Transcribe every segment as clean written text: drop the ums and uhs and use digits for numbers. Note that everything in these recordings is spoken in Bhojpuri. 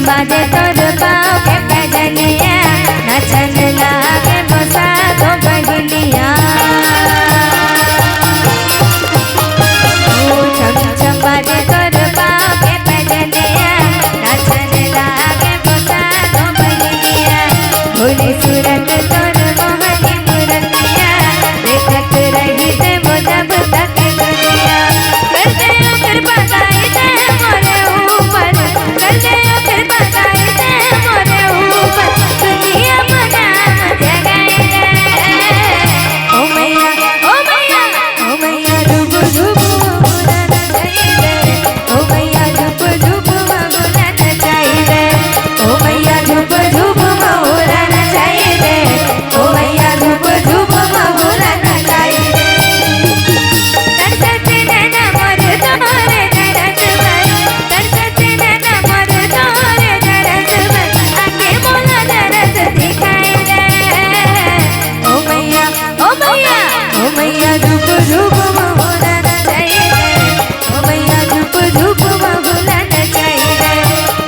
बाजे तोर पाँव के पैजनिया नाचन लागे मोसा दो बहिनिया छम छम बाजे तोर पाँव के पैजनिया नाचन लागे मोसा दो बहिनिया भोली सूरत तोर मोहनी मूरतिया देखत रही ते जब तक दुनिया कर दे कृपा गाई दे मोरे ऊपर कर दे कृपा गाई दे मोरे ऊपर दुनिया बना जगाई दे ओ मैया ओ मैया ओ मैया झुप झुप मुरा नचाई दे ओ मैया झुप झुप मुरा नचाई दे ओ मैया झुप झुप मुरा नचाई दे ओ मैया झुप झुप मुरा नचाई दे तरसते नैना मोर तोरे तरस में तरसते नैना मोर तोरे तरस में आके मोला तरस दिखाई दे ओ मैया ओ मैया ओ मैया झुप झुप मोला नचाई दे ओ मैया झुप झुप मोला नचाई दे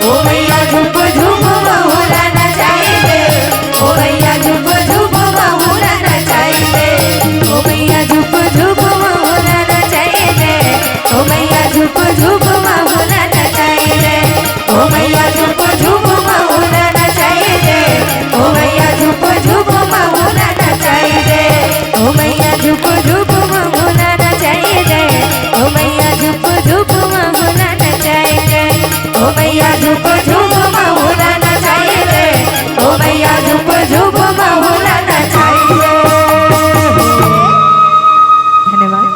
ओ मैया झुप झुप मोला नचाई दे ओ मैया झुप झुप मोला नचाई दे ओ मैया झुप झुप मोला नचाई दे ओ मैया झुप झुप मोला नचाई दे ओ मैया झुप झुप मोला नचाई दे ओ मैया झुप झुप मोला नचाई दे ओ मैया झुप झुप मोला नचाई दे ओ मैया झुप झुप मोला नचाई दे ओ मैया झुप झुप मोला नचाई दे ओ मैया झुप झुप मोला नचाई दे। धन्यवाद।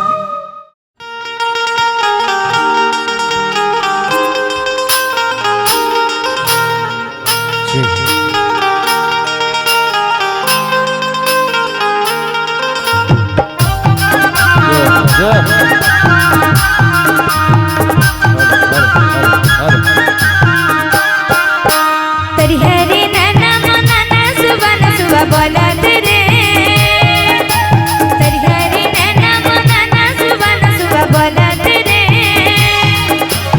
तेरी हरी नैना मोना सुबह सुबह बोलत रे तेरी हरी नैना मोना सुबह सुबह बोलत रे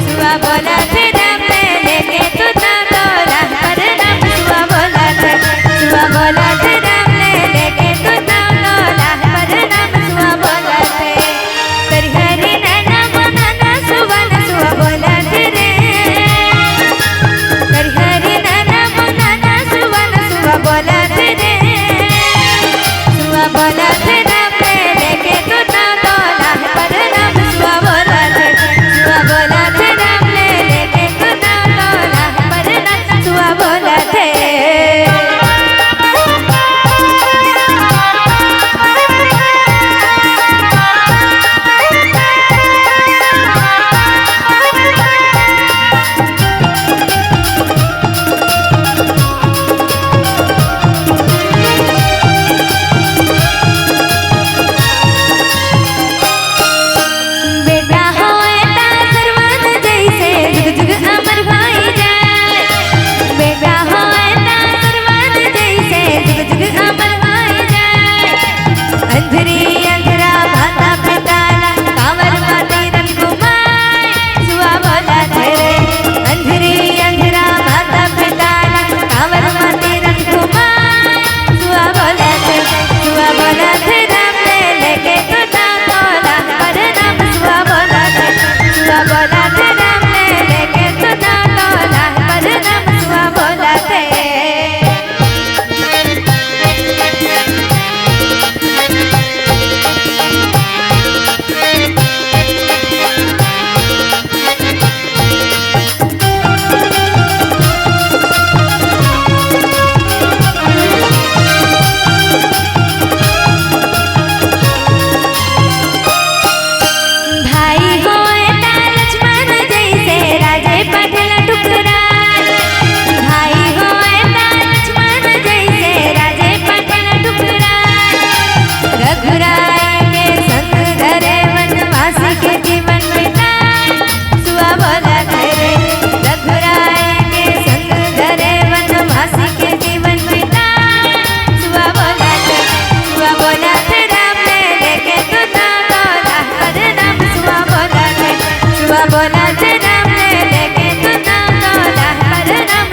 सुबह बोलत राम लेके तू ना तोला पर नाम सुबह बोलत राम लेके तू ना तोला पर नाम सुबह बोलत तेरी हरी नैना मोना सुबह सुबह बोलत रे तेरी हरी नैना मोना सुबह बोलत रे सुबह बोलत राम लेके तू ना तोला पर नाम सुबह बोलत राम लेके तू ना तोला पर नाम सुबह बोलत बेटा होए ता सरवन जैसे जुग जुग अमर भाई जाए बेटा होए ता सरवन जैसे जुग जुग अमर भाई जाए अंधरी अंधरा माता पिताला कांवर माते रन घुमाए सुबह बोलत रे अंधरी अंधरा माता पिताला कांवर माते रन घुमाए सुबह बोलत राम लेके तू ना तोला पर नाम सुबह बोलत राम लेके तू ना तोला पर नाम सुबह बोलत भाई होए ता लक्ष्मण जैसे राजे पटल ठुकराए भाई होए ता लक्ष्मण जैसे राजे पटल ठुकराए रघुराय के संग धरे वनवासी के जीवन बिताए सुबह बोलत रे रघुराय के संग धरे वनवासी के जीवन बिताए सुबह बोलत राम लेके तू ना तोला पर नाम सुबह बोलत राम लेके तू ना तोला पर नाम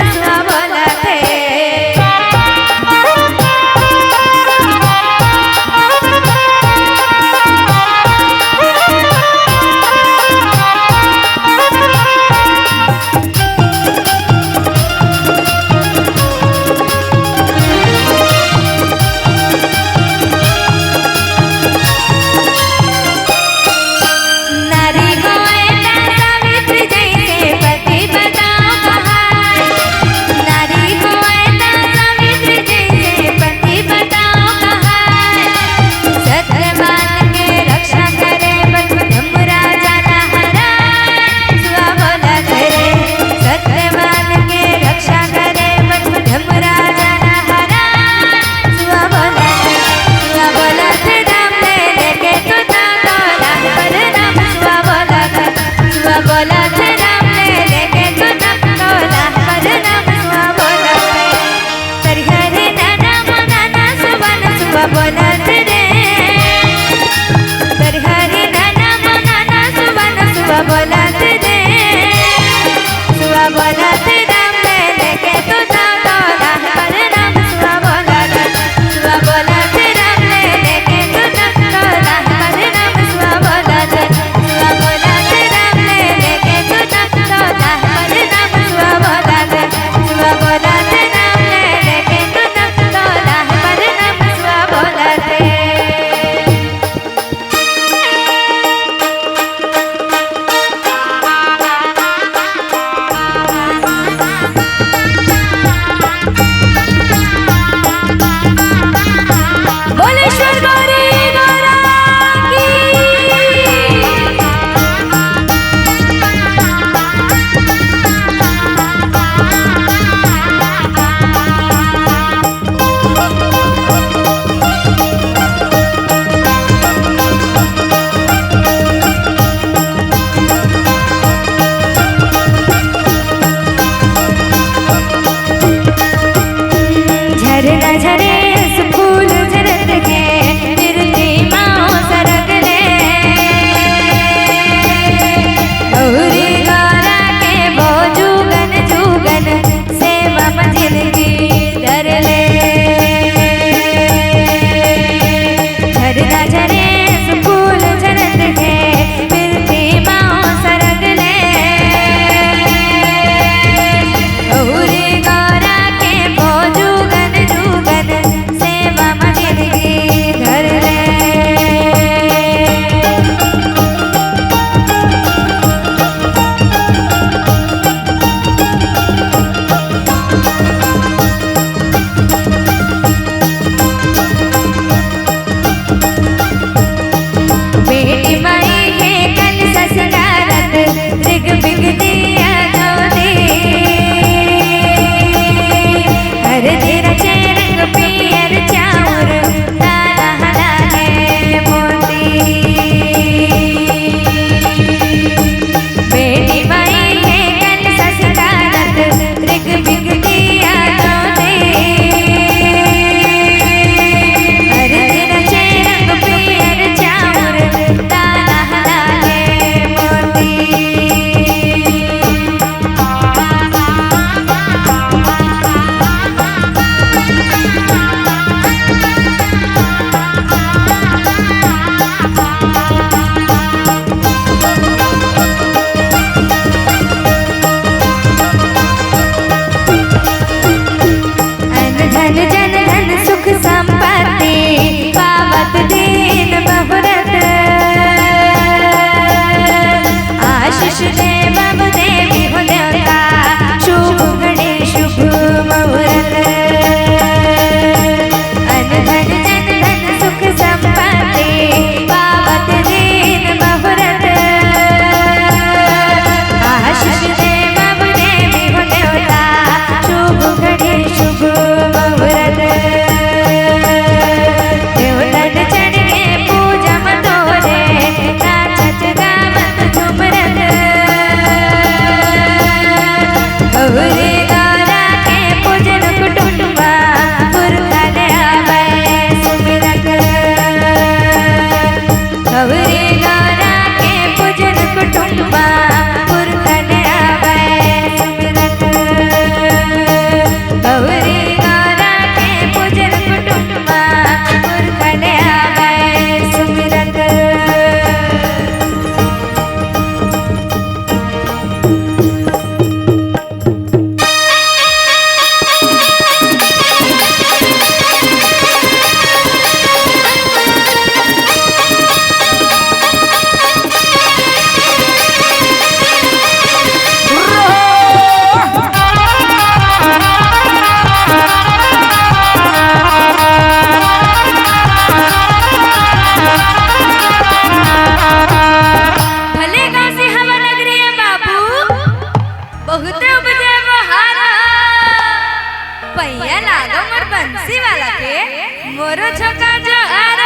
छका जहर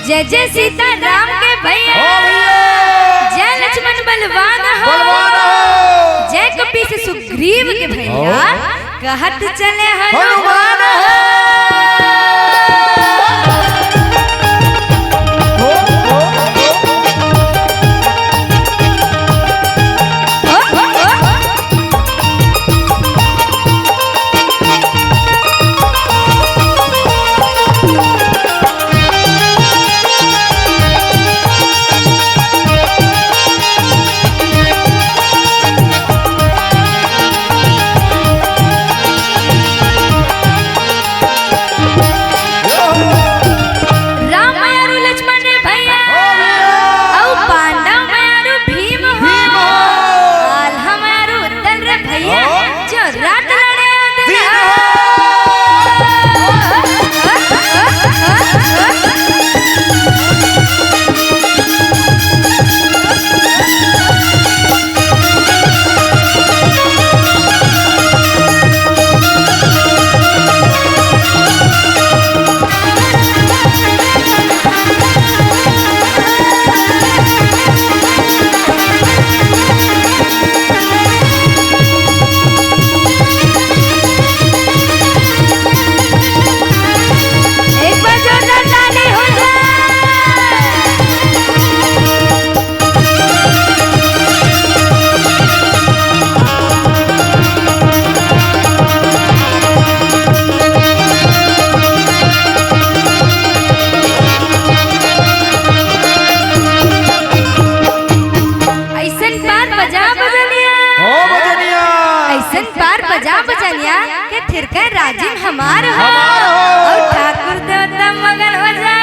जय जय सीता राम के भैया, जय लक्ष्मण बलवान हो, जय कपीस सुग्रीव के भैया, कहत चले हनुमान बजनिया के थिरके राजिन हमार हो और ठाकुर देवता मगन हो जा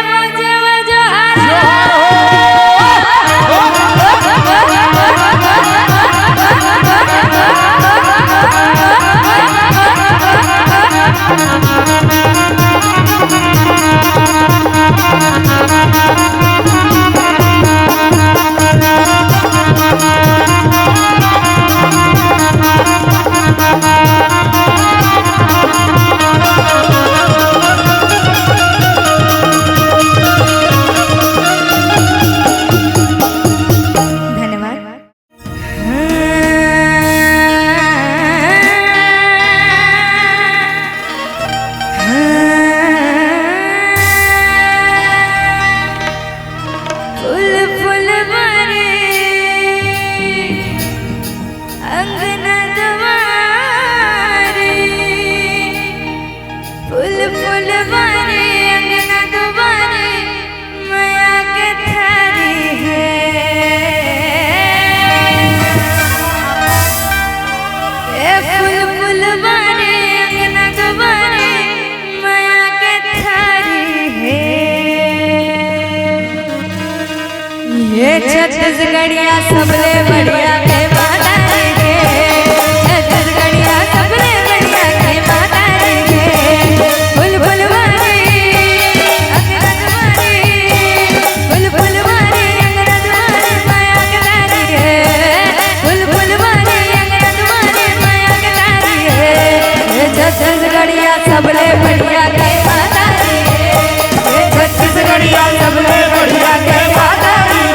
छत्तीसगढ़िया सबले बढ़िया के माता रे, छत्तीसगढ़िया सबले बढ़िया के माता रे, फुल फुल मारी अंगना दुआरी, फुल फुल मारी अंगना दुआरी माया के तारी है, फुल फुल मारी अंगना दुआरी माया के तारी है, छत्तीसगढ़िया सबले बढ़िया के माता रे, छत्तीसगढ़िया सबले बढ़िया के माता रे।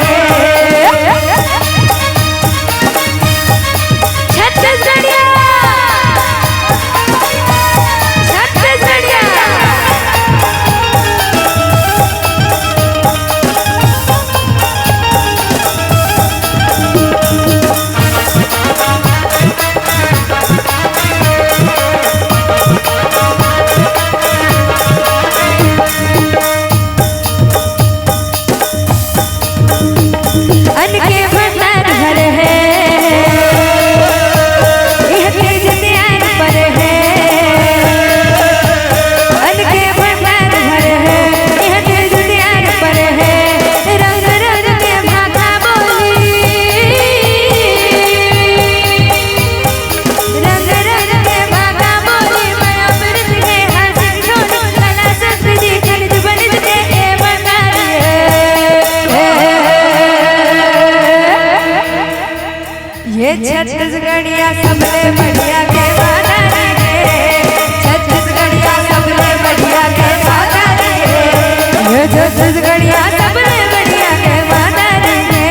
छत्तीसगढ़िया सबले बढ़िया के माता दी है।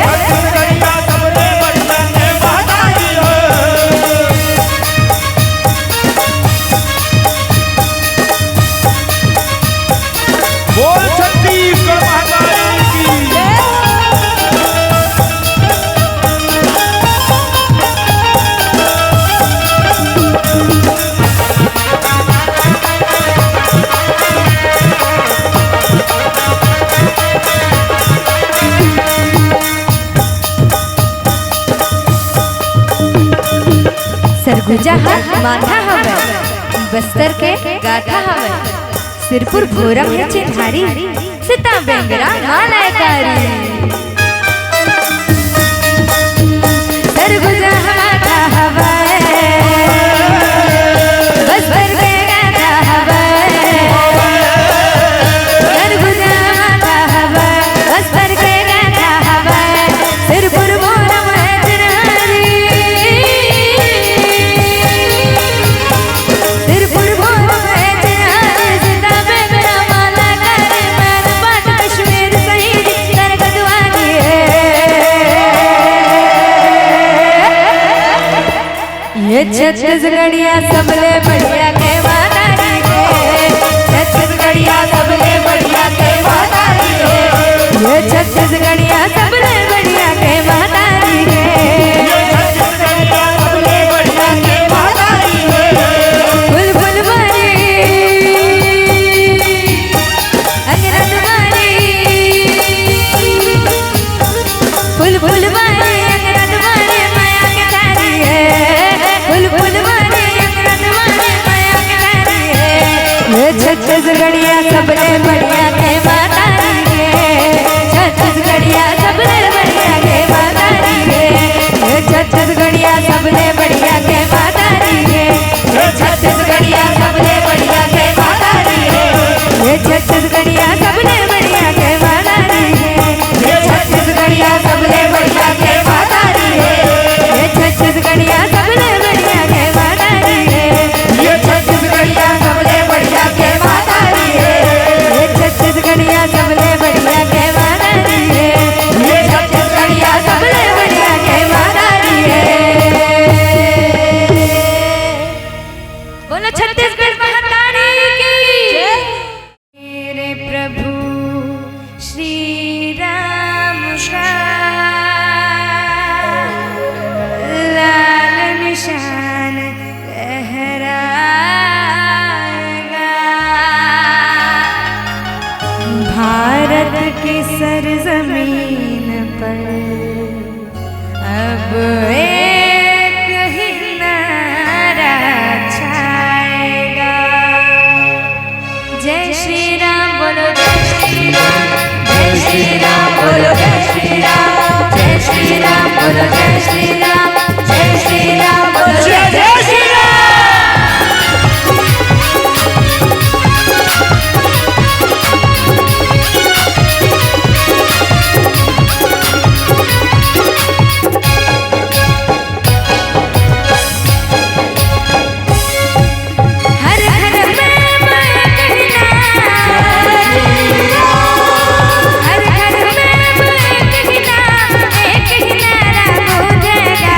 छत्तीसगढ़िया सबले बढ़िया के माता दी है। बोल छत्तीसगढ़ महारानी की। सरगुजा माथा हवे, बस्तर के गाथा हवे, सिरपुर भोरम है चिन्हारी, सीता बेंगरा मालाकारी। सरगुजा माथा हवे, बस्तर के गाथा हवे, सरगुजा माथा हवे, बस्तर के गाथा हवे, सिरपुर भोरम है चिन्हारी। सिरपुर भोरम है चिन्हारी, सीता बेंगरा मालाकारी, मैंने बात कश्मीर सही कर गदवानी है। ये छत्तीसगढ़िया सबले बढ़िया के माता दी है। छत्तीसगढ़िया सबले बढ़िया के माता दी है। ये छत्तीसगढ़िया सबले बढ़िया के माता दी है। छत्तीसगढ़िया सबले बढ़िया के माता दी है। बुलबुल मारी अंगरत मारी, बुलबुल मारी अंगरत मारी माया के धारी है। बुलबुल मारी अंगरत मारी माया के धारी है। ये छत्तीसगढ़िया सबले बढ़िया के माता दी है। छत्तीसगढ़िया सबले बढ़िया के माता दी है। ये छत्तीसगढ़िया सबले बढ़िया के माता दी है। ये छत्तीसगढ़िया सबले बढ़िया के माता दी है। ये छत्तीसगढ़िया सबले बढ़िया के माता दी है। ये छत्तीसगढ़िया सबले बढ़िया के माता दी है। ये छत्तीसगढ़िया सबले बढ़िया के माता दी है। ये छत्तीसगढ़िया सबले बढ़िया के माता दी है। ये छत्तीसगढ़िया सबले बढ़िया के माता दी है। ये छत्तीसगढ़िया सबले बढ़िया के माता दी है। बोलो छत्तीसगढ़ महारानी की। मेरे प्रभु श्री राम का लाल निशान लहराएगा। भारत की सरजमीन पर अब एक ही नारा छाएगा। जय श्री राम बोलो, जय श्री राम, जय श्री राम बोलो, जय श्री राम, जय श्री राम बोलो, जय श्री राम, जय श्री राम बोलो, जय श्री राम। हर घर में मैं कहना, हर घर में मैं कहना, एक ही नारा गूंजेगा।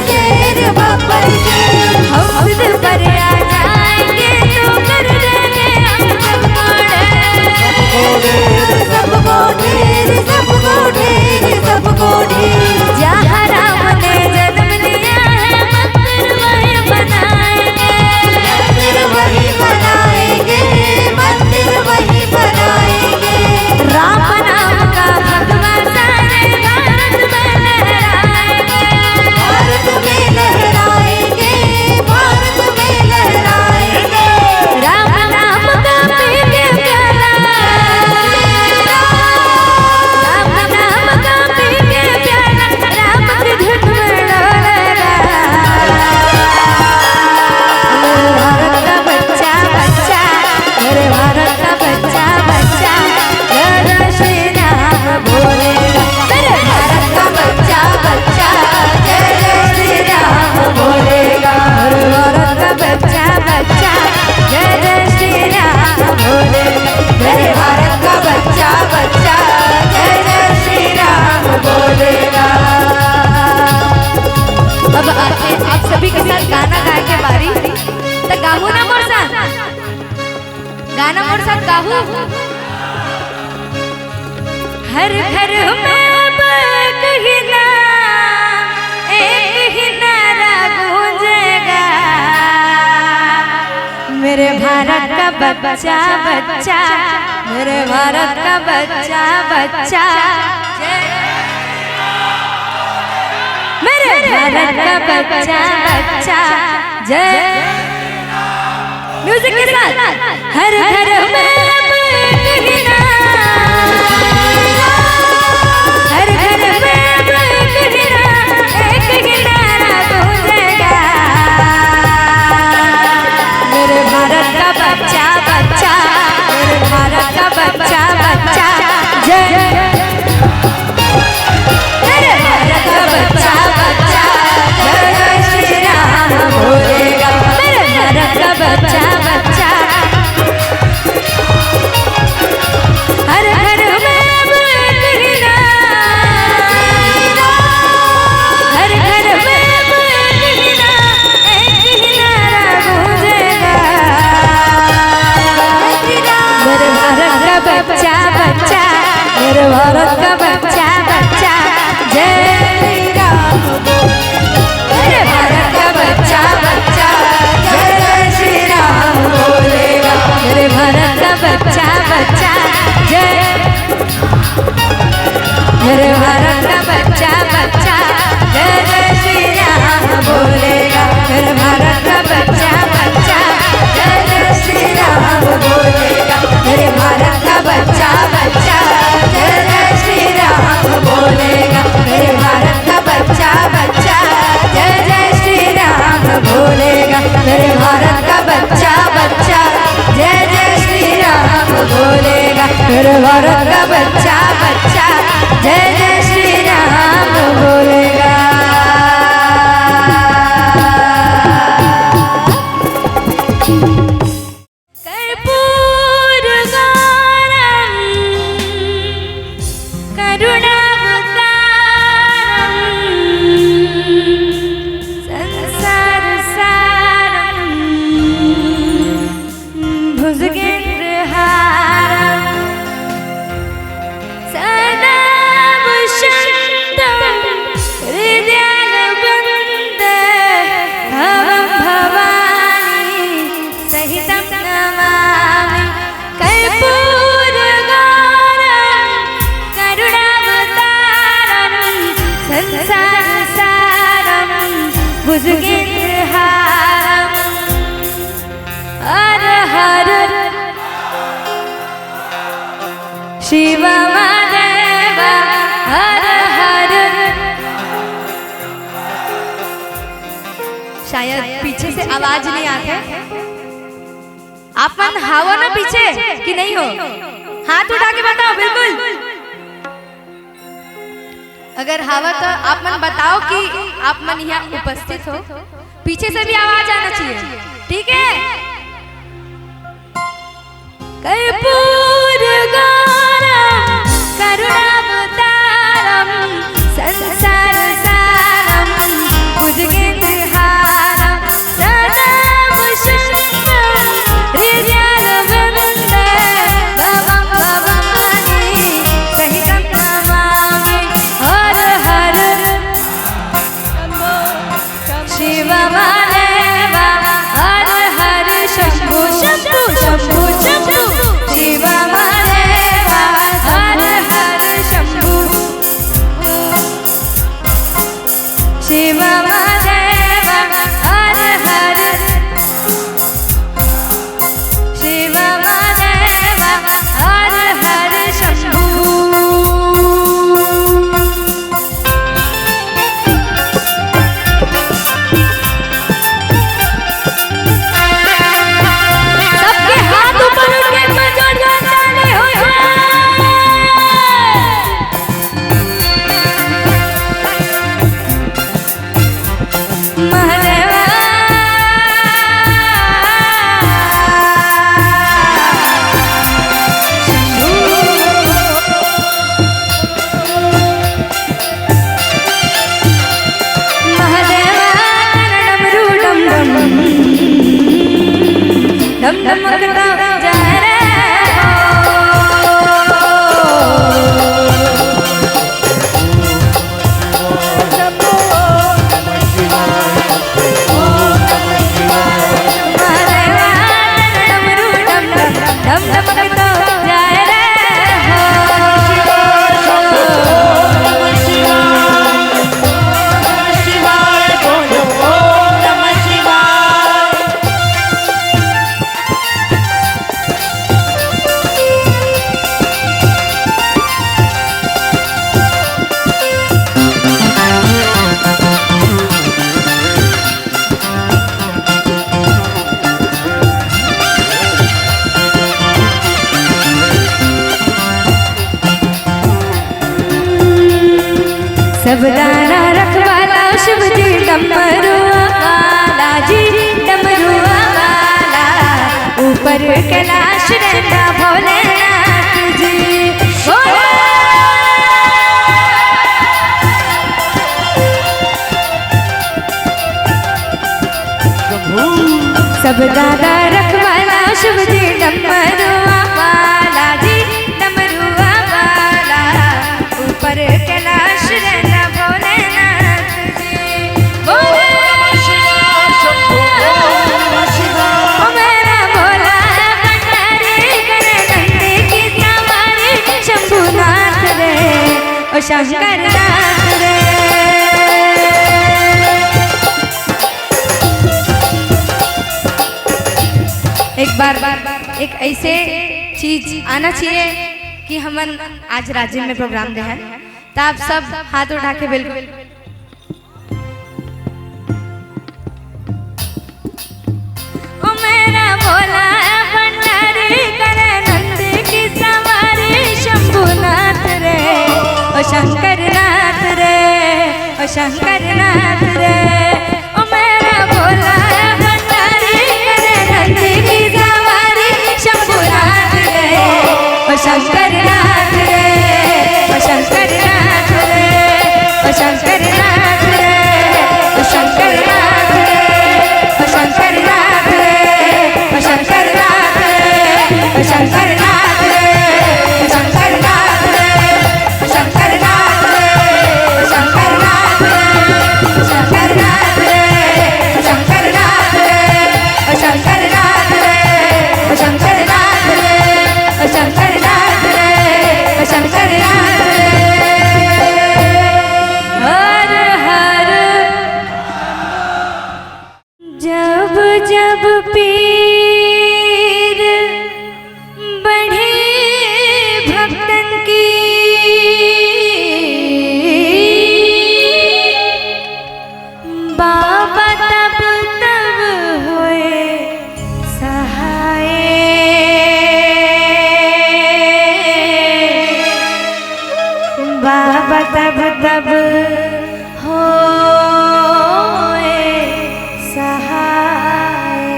से रे बब्बर से हम दिल पर आ जाएंगे तो कर देंगे हम सबको ढेर सबको ढेर सबको ढेर सबको ढेर जहाँ राम ने जन्म लिया है मंदिर वही बनाएंगे मंदिर वही बनाएंगे राम नाम का भगवा सारे भारत में लहराएंगे भारत में लहराएंगे भारत में लहराएंगे राम नाम का पी के प्याला राम नाम का पी के प्याला राम की धुन में डोलेगा भारत का बच्चा बच्चा मेरे भारत का बच्चा बच्चा जय श्री राम बोलेगा मेरे भारत का बच्चा बच्चा जय श्री राम बोलेगा मेरे भारत का बच्चा बच्चा जय श्री राम बोलेगा मेरे भारत का बच्चा बच्चा जय श्री राम बोलेगा। अब आते आप सभी के साथ गाना गाए के बारी तो गाहू ना मोर साथ गाना मोर साथ गाहू हर घर में अब एक ही नारा गूंजेगा मेरे भारत का बच्चा बच्चा मेरे भारत का बच्चा बच्चा मेरे भारत का बच्चा बच्चा जय म्यूजिक के साथ हर घर में अब एक ही नारा हर घर में अब एक ही नारा गूंजेगा मेरे भारत का बच्चा बच्चा मेरे भारत का बच्चा बच्चा जय मेरे भारत का बच्चा बच्चा जय श्री राम बोलेगा मेरे भारत का बच्चा बच्चा हर घर में अब एक ही नारा हर घर में अब एक ही नारा गूंजेगा मेरे भारत का बच्चा बच्चा मेरे भारत का बच्चा बच्चा जय श्री राम मेरे भारत का बच्चा बच्चा जय श्री राम बोलेगा मेरे भारत का बच्चा बच्चा जय मेरे भारत का बच्चा बच्चा जय श्री राम बोलेगा मेरे भारत का बच्चा बच्चा जय श्री राम बोलेगा मेरे भारत का बच्चा बच्चा जय श्री राम बोलेगा मेरे भारत का बच्चा बच्चा जय श्री राम बोलेगा मेरे भारत का बच्चा बच्चा जय श्री राम बोलेगा मेरे भारत का बच्चा बच्चा जय श्री राम बोलेगा। कर्पूर गौरम करुणावतारम संसार सारम भुजगेन्द्रहारम सदा वसन्तं हृदयालवन्दं भवानी सहितं नमामि कर्पूरगौरं करुणावतारं संसारसारं भुजगेन्द्रहारं हर हर शिव महादेव हर हर। शायद पीछे से आवाज नहीं आते आप मन हावो ना पीछे कि नहीं हो हाथ उठा के बताओ बिल्कुल अगर हावा तो आप मन बताओ कि आप मन यहाँ उपस्थित हो पीछे से भी आवाज आना चाहिए ठीक है। कर्पूर गौरम करुणावतारम संसार सारम भुज सब दाना रखवाला शिव जी डमरू वाला जी डमरू वाला ऊपर कैलाश रहता भोलेनाथ जी सब दादा रखवाला शिव जी डमरू वाला जी डमरू वाला ऊपर कैलाश रहता भोलेनाथ जी बोले ओ मेरा भोला भंडारी करे नंदी की सवारी शंभुनाथ रे ओ शंकरनाथ रे। एक बार एक ऐसे चीज आना चाहिए कि हम आज राज्य में प्रोग्राम दे हैं तो आप सब हाथ उठा के बिल्कुल ओ मेरा भोला भंडारी करे नंद की सवारी शंभुनाथ रे ओ शंकरनाथ रे ओ शंकरनाथ रे ओ मेरा भोला भंडारी करे नंद की सवारी शंभुनाथ रे ओ शंकरनाथ रे ओ शंकरनाथ रे ओ शंकरनाथ रे ओ शंकरनाथ रे ओ शंकरनाथ रे ओ शंकरनाथ रे ओ शंकरनाथ रे ओ शंकरनाथ रे ओ शंकरनाथ रे ओ शंकरनाथ रे ओ शंकरनाथ रे ओ शंकरनाथ रे ओ शंकरनाथ रे ओ शंकरनाथ रे ओ शंकरनाथ रे ओ शंकरनाथ रे। हर हर जब जब पीर बढ़े भक्तन की बाबा तब तब होए सहाय बाबा तब तब होए सहाय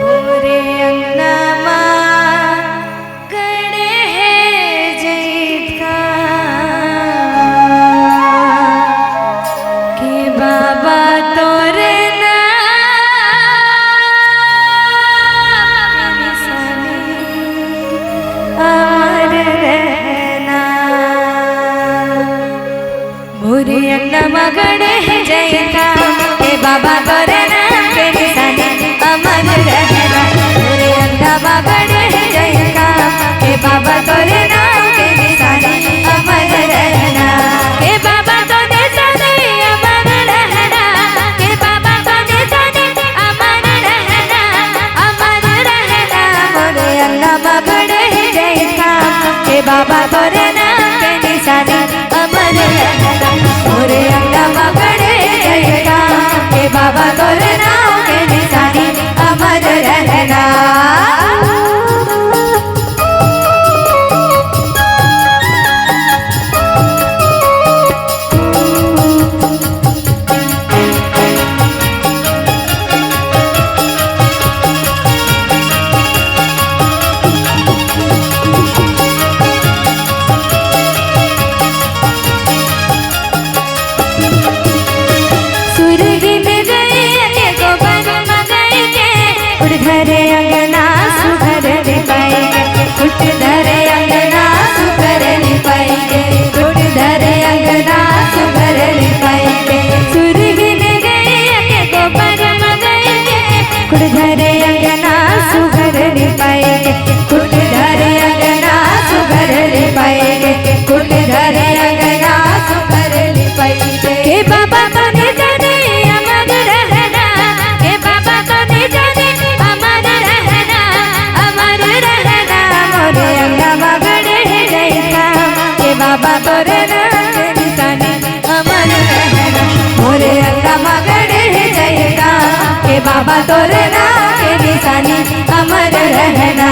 मोरे अंगनमा गणे जैठा के बाबा तोरे नाम अमर रहना मोरे अंगनमा गणे जैठा के बाबा तोरे नाम के निशानी अमर रहना मोरे अंगनमा गणे जैठा के बाबा तोरे नाम के निशानी अमर रहना के बाबा तो निशानी अमर रहना के बाबा तो निशानी अमर रहना मोरे अंगनमा गणे जैठा के बाबा तोरे नाम के निशानी अमर रहना मोरे अंगनमा गणे जैठा के बाबा तोरे नाम के निशानी अमर रहना। सुरगिन गए के गोबर मगई के उड़ धरे अंगना सुधर रे पाएंगे उठ धरे अंगना सुधर रे पाएंगे उठ धरे अंगना सुधर रे पाएंगे सुरगिन गए के गोबर मगई के उड़ धरे अंगना सुधर रे पाएंगे उठ धरे अंगना सुधर रे पाएंगे उठ धरे अंगना सुधर रे पाएंगे के बाबा तो ने जाने अमर रहना के बाबा तो ने जाने अमर रहना मोरे अंगनमा गणे जैठा के बाबा तोरे नाम के निशानी अमर रहना मोरे अंगनमा गणे जैठा के बाबा तोरे नाम के निशानी अमर रहना।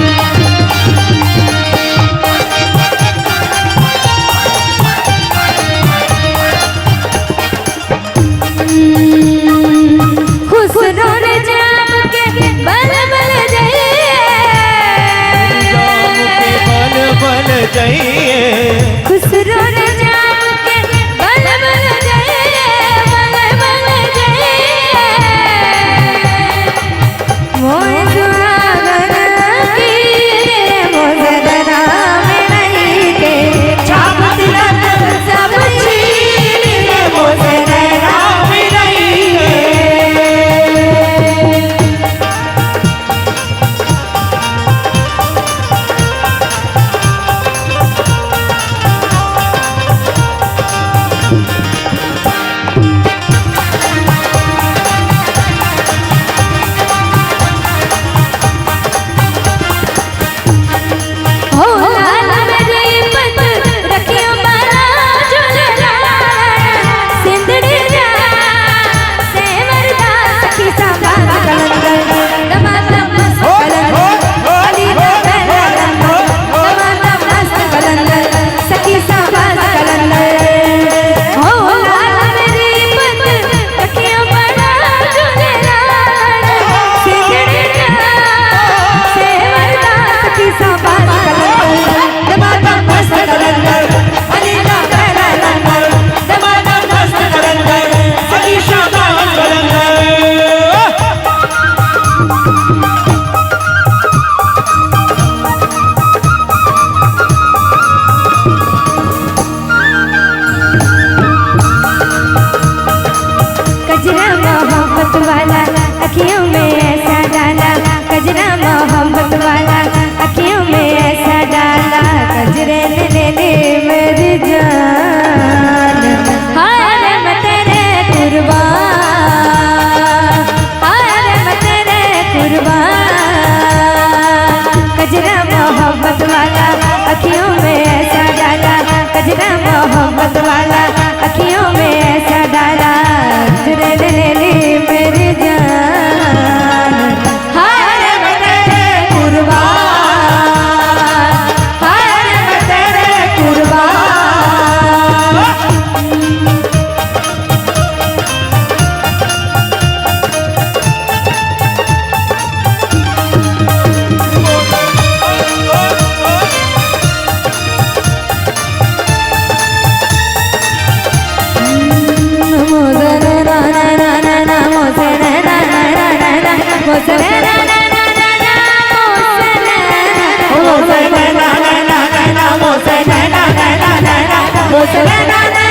हाथ वाला अखियों में ऐसा डाला चुड़ैल ले ली मेरी जान। हाय मैं तेरे कुर्बान, हाय मैं तेरे कुर्बान। ना ना ना ना ना